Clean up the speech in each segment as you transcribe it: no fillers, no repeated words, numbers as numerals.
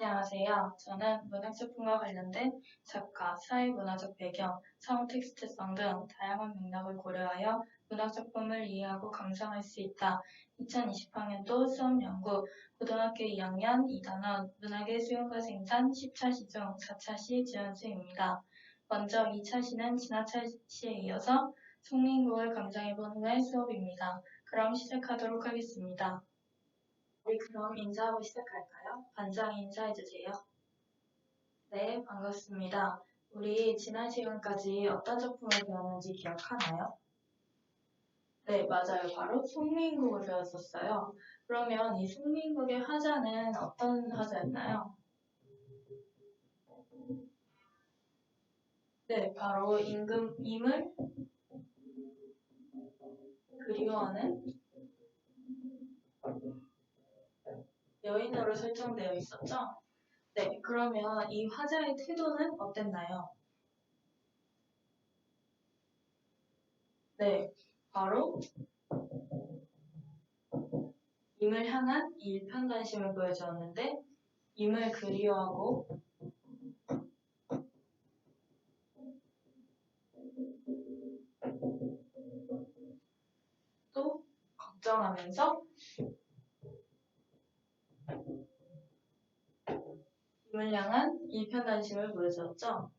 안녕하세요. 저는 문학작품과 관련된 작가, 사회문화적 배경, 상호 텍스트성 등 다양한 맥락을 고려하여 문학작품을 이해하고 감상할 수 있다. 2020학년도 수업연구 고등학교 2학년 2단원 문학의 수용과 생산 10차 시 중 4차 시 지원수입니다. 먼저 2차 시는 지나차 시에 이어서 송민국을 감상해본 후의 수업입니다. 그럼 시작하도록 하겠습니다. 우리 그럼 인사하고 시작할까요? 반장이 인사해주세요. 네, 반갑습니다. 우리 지난 시간까지 어떤 작품을 배웠는지 기억하나요? 네, 맞아요. 바로 송민국을 배웠었어요. 그러면 이 송민국의 화자는 어떤 화자였나요? 네, 바로 임을 그리워하는 여인으로 설정되어 있었죠? 네, 그러면 이 화자의 태도는 어땠나요? 네, 바로 임을 향한 일편단심을 보여주었는데 임을 그리워하고 또 걱정하면서 임을 향한 일편단심을 보여주었죠.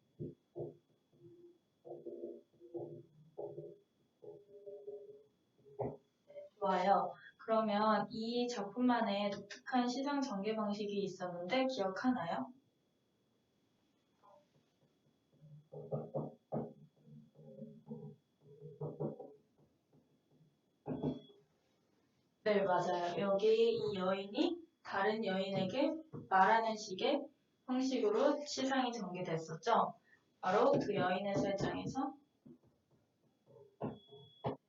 좋아요. 그러면 이 작품만의 독특한 시상 전개 방식이 있었는데 기억하나요? 네, 맞아요. 여기 이 여인이 다른 여인에게 말하는 식의 형식으로 시상이 전개됐었죠. 바로 그 여인의 설정에서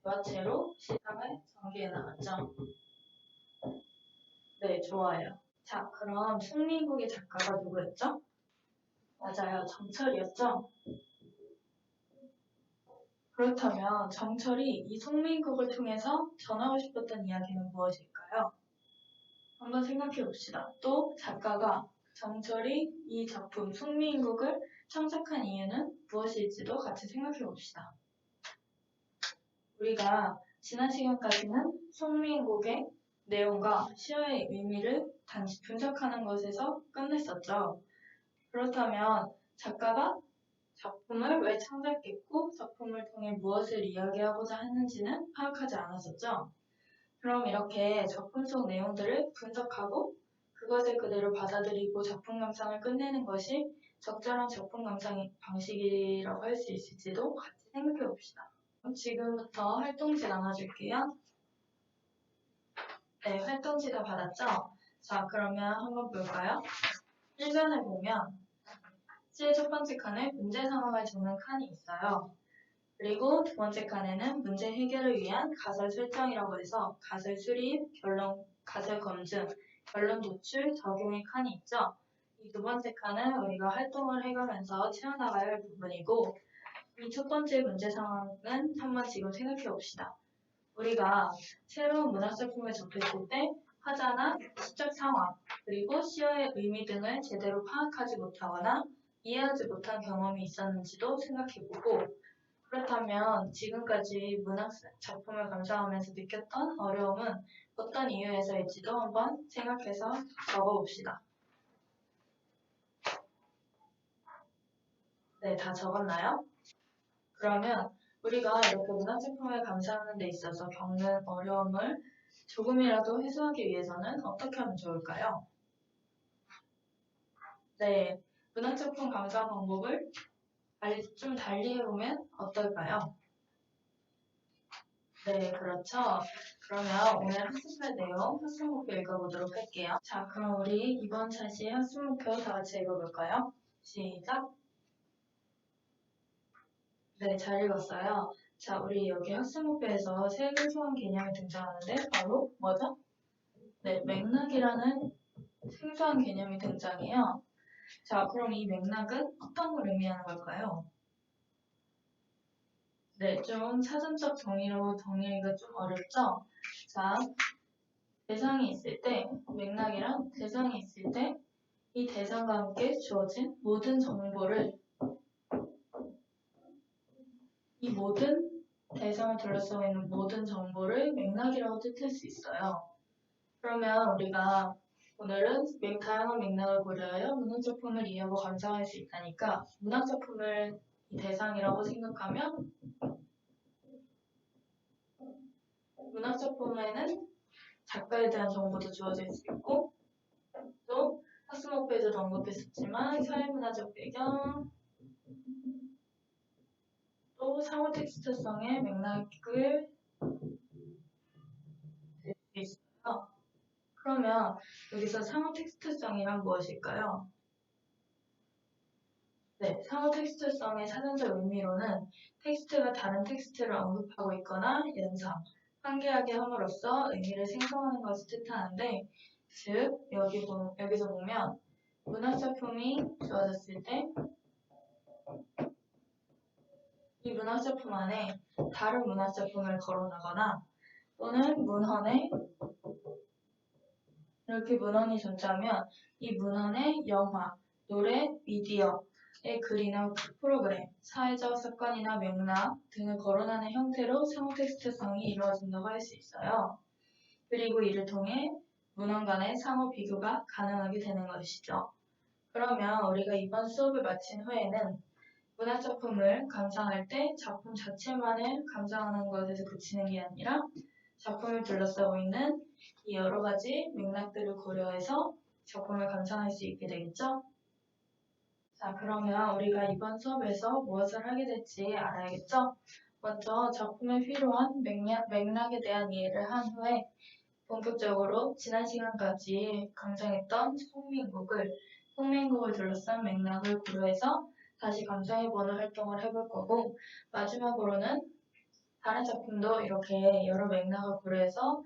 대화체로 시상을 전개해 나갔죠. 네, 좋아요. 자, 그럼 송민국의 작가가 누구였죠? 맞아요. 정철이었죠? 그렇다면 정철이 이 송민국을 통해서 전하고 싶었던 이야기는 무엇일까요? 한번 생각해 봅시다. 또 작가가 정철이 이 작품 송민국을 창작한 이유는 무엇일지도 같이 생각해 봅시다. 우리가 지난 시간까지는 송민국의 내용과 시어의 의미를 단지 분석하는 것에서 끝냈었죠. 그렇다면 작가가 작품을 왜 창작했고 작품을 통해 무엇을 이야기하고자 했는지는 파악하지 않았었죠. 그럼 이렇게 작품 속 내용들을 분석하고 그것을 그대로 받아들이고 작품 감상을 끝내는 것이 적절한 작품 감상 방식이라고 할 수 있을지도 같이 생각해 봅시다. 지금부터 활동지 나눠줄게요. 네, 활동지 다 받았죠? 자, 그러면 한번 볼까요? 1번을 보면 시의 첫 번째 칸에 문제 상황을 적는 칸이 있어요. 그리고 두 번째 칸에는 문제 해결을 위한 가설 설정이라고 해서 가설 수립, 결론, 가설 검증, 결론 도출, 적용의 칸이 있죠. 이 두 번째 칸은 우리가 활동을 해가면서 채워나가야 할 부분이고 이 첫 번째 문제 상황은 한번 지금 생각해 봅시다. 우리가 새로운 문학작품을 접했을 때 화자나 시적 상황, 그리고 시어의 의미 등을 제대로 파악하지 못하거나 이해하지 못한 경험이 있었는지도 생각해보고 그렇다면 지금까지 문학 작품을 감상하면서 느꼈던 어려움은 어떤 이유에서일지도 한번 생각해서 적어봅시다. 네, 다 적었나요? 그러면 우리가 이렇게 문학 작품을 감상하는 데 있어서 겪는 어려움을 조금이라도 해소하기 위해서는 어떻게 하면 좋을까요? 네, 문학 작품 감상 방법을 좀 달리 해보면 어떨까요? 네, 그렇죠. 그러면 오늘 학습할 내용 학습목표 읽어보도록 할게요. 자, 그럼 우리 이번 차시 학습목표 다 같이 읽어볼까요? 시작! 네, 잘 읽었어요. 자, 우리 여기 학습목표에서 세 생소한 개념이 등장하는데 바로 뭐죠? 네, 맥락이라는 생소한 개념이 등장해요. 자, 그럼 이 맥락은 어떤 걸 의미하는 걸까요? 네, 좀 사전적 정의로 정의하기가 좀 어렵죠? 자, 대상이 있을 때, 맥락이랑 대상이 있을 때 이 대상과 함께 주어진 모든 정보를 이 모든 대상을 둘러싸고 있는 모든 정보를 맥락이라고 뜻할 수 있어요. 그러면 우리가 오늘은 다양한 맥락을 고려하여 문학작품을 이해하고 감상할 수 있다니까 문학작품을 이 대상이라고 생각하면 문학작품에는 작가에 대한 정보도 주어질 수 있고 또 학습 목표에서도 언급했었지만 사회문화적 배경 또 상호 텍스트성의 맥락을 낼 수 있어요. 그러면 여기서 상호 텍스트성이란 무엇일까요? 네, 상호 텍스트성의 사전적 의미로는 텍스트가 다른 텍스트를 언급하고 있거나 연상, 한계하게 함으로써 의미를 생성하는 것을 뜻하는데 즉 여기서 보면 문학작품이 주어졌을 때 이 문학작품 안에 다른 문학작품을 거론하거나 또는 문헌에 이렇게 문헌이 존재하면 이 문헌에 영화, 노래, 미디어의 글이나 프로그램, 사회적 사건이나 맥락 등을 거론하는 형태로 상호 텍스트성이 이루어진다고 할 수 있어요. 그리고 이를 통해 문헌 간의 상호 비교가 가능하게 되는 것이죠. 그러면 우리가 이번 수업을 마친 후에는 문학작품을 감상할 때 작품 자체만을 감상하는 것에서 그치는 게 아니라 작품을 둘러싸고 있는 이 여러 가지 맥락들을 고려해서 작품을 감상할 수 있게 되겠죠? 자, 그러면 우리가 이번 수업에서 무엇을 하게 될지 알아야겠죠? 먼저 작품에 필요한 맥락에 대한 이해를 한 후에 본격적으로 지난 시간까지 감상했던 송민국을 둘러싼 맥락을 고려해서 다시 감상해보는 활동을 해볼 거고 마지막으로는 다른 작품도 이렇게 여러 맥락을 고려해서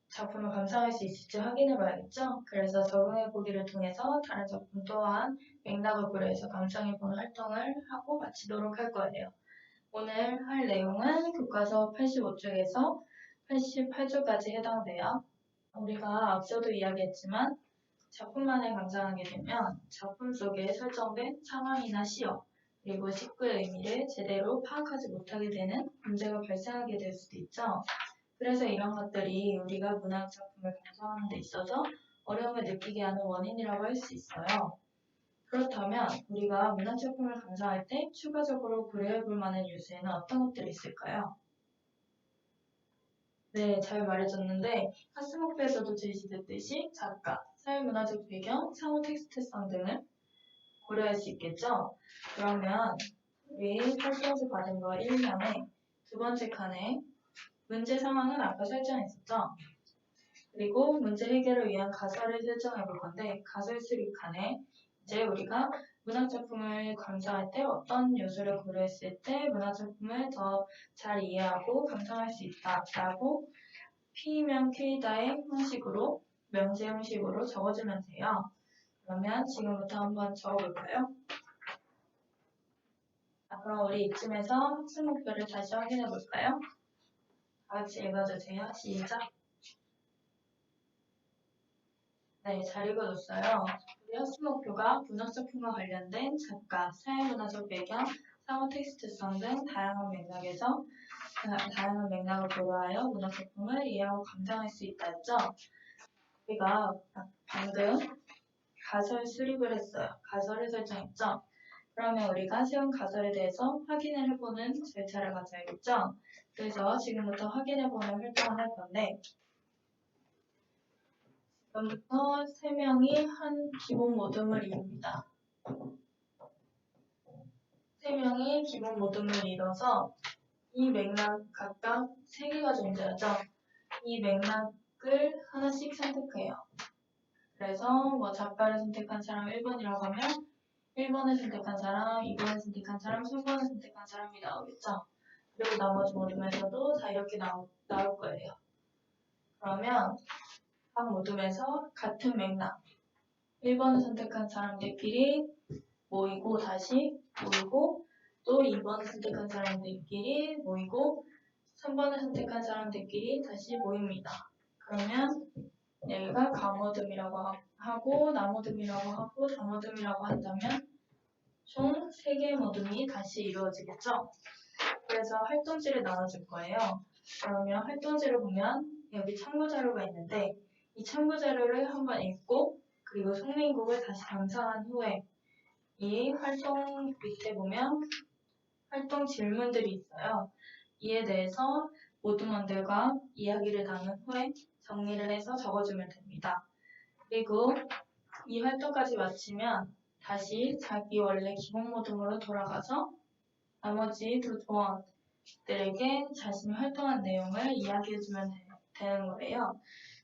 작품을 감상할 수 있을지 확인해봐야겠죠? 그래서 적응해보기를 통해서 다른 작품 또한 맥락을 고려해서 감상해보는 활동을 하고 마치도록 할 거예요. 오늘 할 내용은 교과서 85쪽에서 88쪽까지 해당돼요. 우리가 앞서도 이야기했지만 작품만을 감상하게 되면 작품 속에 설정된 상황이나 시어 그리고 식구의 의미를 제대로 파악하지 못하게 되는 문제가 발생하게 될 수도 있죠. 그래서 이런 것들이 우리가 문학 작품을 감상하는 데 있어서 어려움을 느끼게 하는 원인이라고 할 수 있어요. 그렇다면 우리가 문학 작품을 감상할 때 추가적으로 고려해 볼 만한 요소에는 어떤 것들이 있을까요? 네, 잘 말해줬는데 학습목표에서도 제시됐듯이 작가, 사회문화적 배경, 상호 텍스트성 등을 고려할 수 있겠죠? 그러면 우리 활동지 받은 거 1면에 두 번째 칸에 문제 상황은 아까 설정했었죠? 그리고 문제 해결을 위한 가설을 설정해 볼 건데 가설 수립 칸에 이제 우리가 문학작품을 감상할 때 어떤 요소를 고려했을 때 문학작품을 더 잘 이해하고 감상할 수 있다라고 P면 Q다의 형식으로 명제 형식으로 적어주면 돼요. 그러면 지금부터 한번 적어볼까요? 자, 그럼 우리 이쯤에서 학습 목표를 다시 확인해 볼까요? 다 같이 읽어주세요. 시작. 네, 잘 읽어줬어요. 우리 학습 목표가 문학작품과 관련된 작가, 사회문화적 배경, 상호 텍스트성 등 다양한 맥락을 고려하여 문학작품을 이해하고 감상할 수 있다 했죠? 우리가 방금 가설 수립을 했어요. 가설을 설정했죠? 그러면 우리가 세운 가설에 대해서 확인을 해보는 절차를 가져야겠죠? 그래서 지금부터 확인해보는 활동을 할 건데 지금부터 3명이 한 기본 모둠을 이룹니다. 3명이 기본 모둠을 이뤄서 이 맥락 각각 3개가 존재하죠. 이 맥락을 하나씩 선택해요. 그래서 뭐 작가를 선택한 사람 1번이라고 하면 1번을 선택한 사람, 2번을 선택한 사람, 3번을 선택한 사람이 나오겠죠. 그리고 나머지 모둠에서도 다 이렇게 나올 거예요. 그러면 각 모둠에서 같은 맥락 1번을 선택한 사람들끼리 모이고 다시 모이고 또 2번을 선택한 사람들끼리 모이고 3번을 선택한 사람들끼리 다시 모입니다. 그러면 여기가 내가 가모듬이라고 하고 나모듬이라고 하고 다모듬이라고 한다면 총 3개의 모듬이 다시 이루어지겠죠? 그래서 활동지를 나눠줄 거예요. 그러면 활동지를 보면 여기 참고 자료가 있는데 이 참고 자료를 한번 읽고 그리고 속내인국을 다시 감상한 후에 이 활동 밑에 보면 활동 질문들이 있어요. 이에 대해서 모둠원들과 이야기를 나눈 후에 정리를 해서 적어주면 됩니다. 그리고 이 활동까지 마치면 다시 자기 원래 기본 모둠으로 돌아가서 나머지 두 조원들에게 자신이 활동한 내용을 이야기해주면 되는 거예요.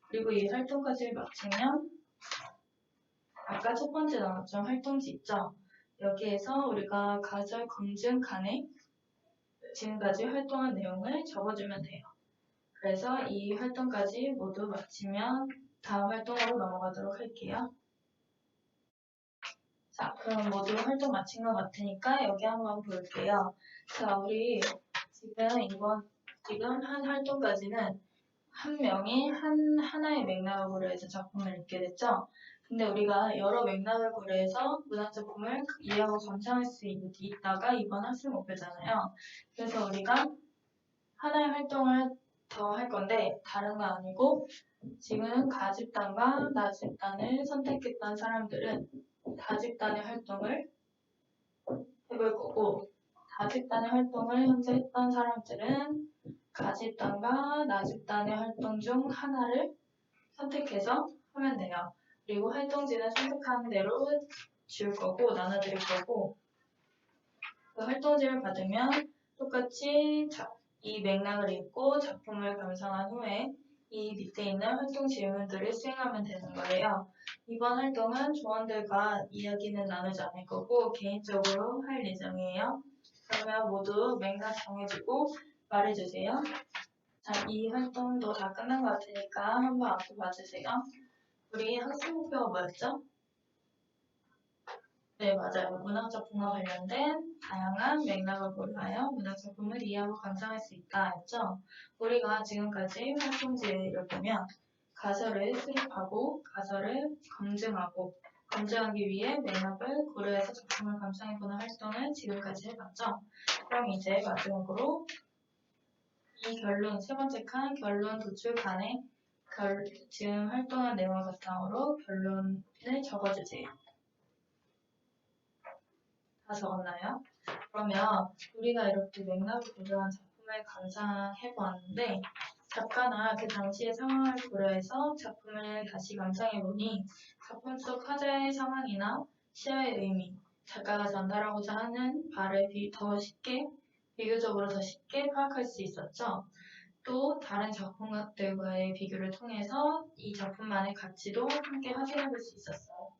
그리고 이 활동까지 마치면 아까 첫 번째 나왔죠. 활동지 있죠. 여기에서 우리가 가설, 검증, 간에 지금까지 활동한 내용을 적어주면 돼요. 그래서 이 활동까지 모두 마치면 다음 활동으로 넘어가도록 할게요. 자, 그럼 모두 활동 마친 것 같으니까 여기 한번 볼게요. 자, 우리 지금 한 활동까지는 한 명이 하나의 맥락을 고려해서 작품을 읽게 됐죠? 근데 우리가 여러 맥락을 고려해서 문학작품을 이해하고 감상할 수 있다가 이번 학습 목표잖아요. 그래서 우리가 하나의 활동을 더 할 건데 다른 거 아니고 지금 가집단과 나집단을 선택했던 사람들은 다집단의 활동을 해볼 거고 다집단의 활동을 현재 했던 사람들은 가집단과 나집단의 활동 중 하나를 선택해서 하면 돼요. 그리고 활동지는 선택한 대로 줄 거고 나눠드릴 거고 그 활동지를 받으면 똑같이 이 맥락을 읽고 작품을 감상한 후에 이 밑에 있는 활동 질문들을 수행하면 되는 거예요. 이번 활동은 조원들과 이야기는 나누지 않을 거고 개인적으로 할 예정이에요. 그러면 모두 맥락 정해주고 말해주세요. 자, 이 활동도 다 끝난 것 같으니까 한번 앞에 봐주세요. 우리 학습 목표가 뭐였죠? 네, 맞아요. 문학작품과 관련된 다양한 맥락을 고려하여 문학작품을 이해하고 감상할 수 있다 했죠. 우리가 지금까지 활동지를 보면 가설을 수립하고 가설을 검증하고 검증하기 위해 맥락을 고려해서 작품을 감상해보는 활동을 지금까지 해봤죠. 그럼 이제 마지막으로 이 결론, 세 번째 칸 결론 도출 칸에 지금 활동한 내용을 바탕으로 결론을 적어주세요. 다 적었나요? 그러면 우리가 이렇게 맥락을 고려한 작품을 감상해보았는데 작가나 그 당시의 상황을 고려해서 작품을 다시 감상해보니 작품 속 화자의 상황이나 시야의 의미, 작가가 전달하고자 하는 바를 비교적으로 더 쉽게 파악할 수 있었죠. 또 다른 작품들과의 비교를 통해서 이 작품만의 가치도 함께 확인해볼 수 있었어요.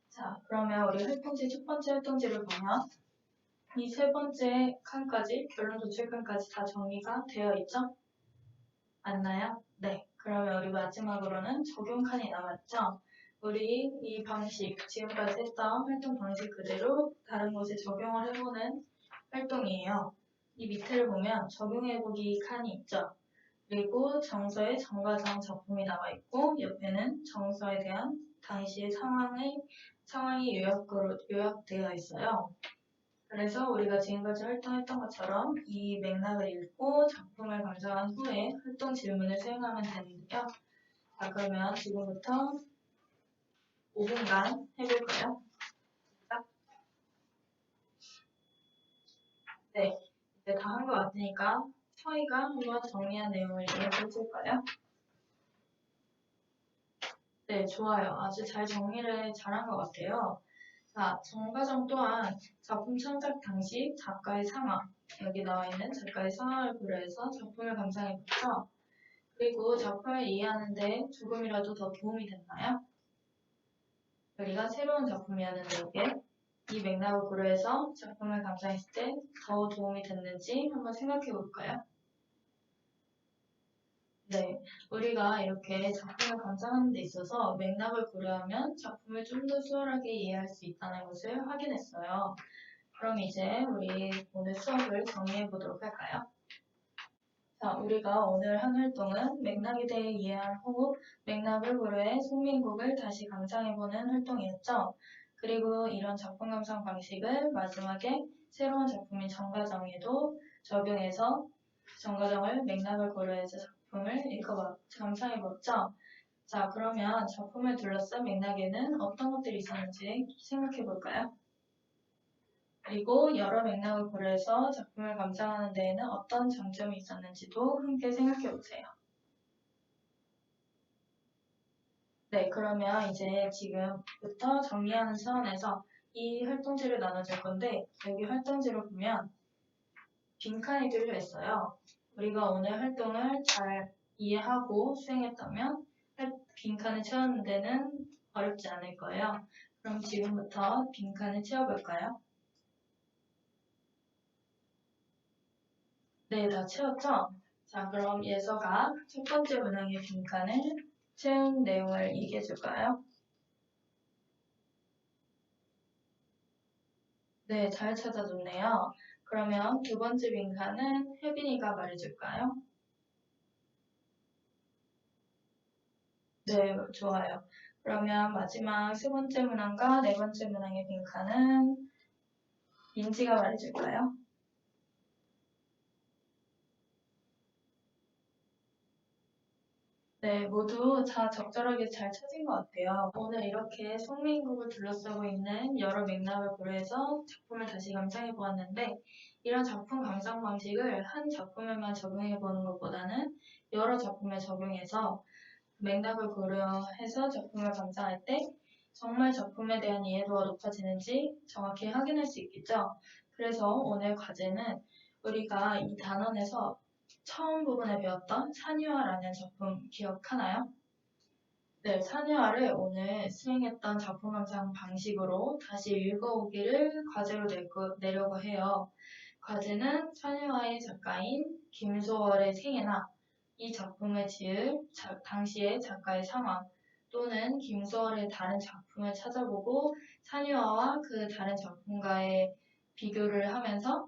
자, 그러면 우리 활동지 첫 번째 활동지를 보면 이 세 번째 칸까지, 결론 도출 칸까지 다 정리가 되어 있죠? 맞나요? 네. 그러면 우리 마지막으로는 적용 칸이 남았죠? 우리 이 방식, 지금까지 했던 활동 방식 그대로 다른 곳에 적용을 해보는 활동이에요. 이 밑에를 보면 적용해보기 칸이 있죠? 그리고 정서의 정과정 작품이 나와 있고 옆에는 정서에 대한 당시의 상황이 요약되어 있어요. 그래서 우리가 지금까지 활동했던 것처럼 이 맥락을 읽고 작품을 감상한 후에 활동 질문을 수행하면 되는데요. 자, 그러면 지금부터 5분간 해볼까요? 네, 이제 다 한 것 같으니까 서희가 한번 정리한 내용을 얘기해줄까요? 네, 좋아요. 아주 잘 정리를 잘한 것 같아요. 자, 정과정 또한 작품 창작 당시 작가의 상황, 여기 나와 있는 작가의 상황을 고려해서 작품을 감상해봤죠. 그리고 작품을 이해하는데 조금이라도 더 도움이 됐나요? 여기가 새로운 작품이었는데 이게 이 맥락을 고려해서 작품을 감상했을 때 더 도움이 됐는지 한번 생각해 볼까요? 네, 우리가 이렇게 작품을 감상하는 데 있어서 맥락을 고려하면 작품을 좀 더 수월하게 이해할 수 있다는 것을 확인했어요. 그럼 이제 우리 오늘 수업을 정리해 보도록 할까요? 자, 우리가 오늘 한 활동은 맥락에 대해 이해한 후 맥락을 고려해 송민국을 다시 감상해보는 활동이었죠. 그리고 이런 작품 감상 방식을 마지막에 새로운 작품인 정과정에도 적용해서 정과정을 맥락을 고려해서 작품을 감상해봤죠. 자, 그러면 작품을 둘러싼 맥락에는 어떤 것들이 있었는지 생각해볼까요? 그리고 여러 맥락을 고려해서 작품을 감상하는 데에는 어떤 장점이 있었는지도 함께 생각해보세요. 네, 그러면 이제 지금부터 정리하는 차원에서 이 활동지를 나눠줄 건데 여기 활동지를 보면 빈칸이 뚫려 있어요. 우리가 오늘 활동을 잘 이해하고 수행했다면 빈칸을 채우는 데는 어렵지 않을 거예요. 그럼 지금부터 빈칸을 채워볼까요? 네, 다 채웠죠? 자, 그럼 예서가 첫 번째 문항의 빈칸을 채운 내용을 얘기해 줄까요? 네, 잘 찾아줬네요. 그러면 두 번째 빈칸은 혜빈이가 말해줄까요? 네, 좋아요. 그러면 마지막 세 번째 문항과 네 번째 문항의 빈칸은 민지가 말해줄까요? 네, 모두 다 적절하게 잘 찾은 것 같아요. 오늘 이렇게 송민국을 둘러싸고 있는 여러 맥락을 고려해서 작품을 다시 감상해 보았는데 이런 작품 감상 방식을 한 작품에만 적용해 보는 것보다는 여러 작품에 적용해서 맥락을 고려해서 작품을 감상할 때 정말 작품에 대한 이해도가 높아지는지 정확히 확인할 수 있겠죠. 그래서 오늘 과제는 우리가 이 단원에서 처음 부분에 배웠던 산유화라는 작품 기억하나요? 네, 산유화를 오늘 수행했던 작품 감상 방식으로 다시 읽어오기를 과제로 내려고 해요. 과제는 산유화의 작가인 김소월의 생애나 이 작품을 지을 당시의 작가의 상황 또는 김소월의 다른 작품을 찾아보고 산유화와 그 다른 작품과의 비교를 하면서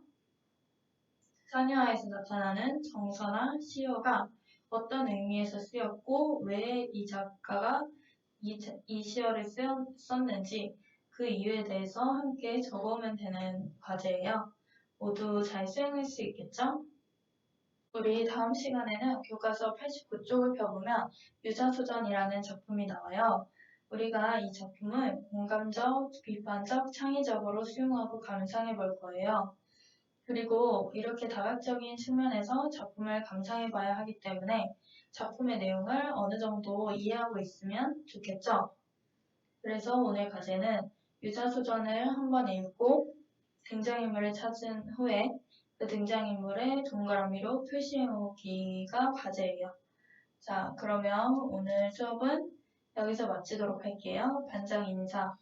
산유화에서 나타나는 정서나 시어가 어떤 의미에서 쓰였고 왜 이 작가가 이 시어를 썼는지 그 이유에 대해서 함께 적어오면 되는 과제예요. 모두 잘 수행할 수 있겠죠? 우리 다음 시간에는 교과서 89쪽을 펴보면 유자수전이라는 작품이 나와요. 우리가 이 작품을 공감적, 비판적, 창의적으로 수용하고 감상해 볼 거예요. 그리고 이렇게 다각적인 측면에서 작품을 감상해 봐야 하기 때문에 작품의 내용을 어느 정도 이해하고 있으면 좋겠죠? 그래서 오늘 과제는 유자수전을 한번 읽고 등장인물을 찾은 후에 그 등장인물의 동그라미로 표시해 오기가 과제예요. 자, 그러면 오늘 수업은 여기서 마치도록 할게요. 반장 인사.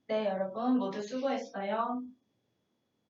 네, 여러분 모두 수고했어요.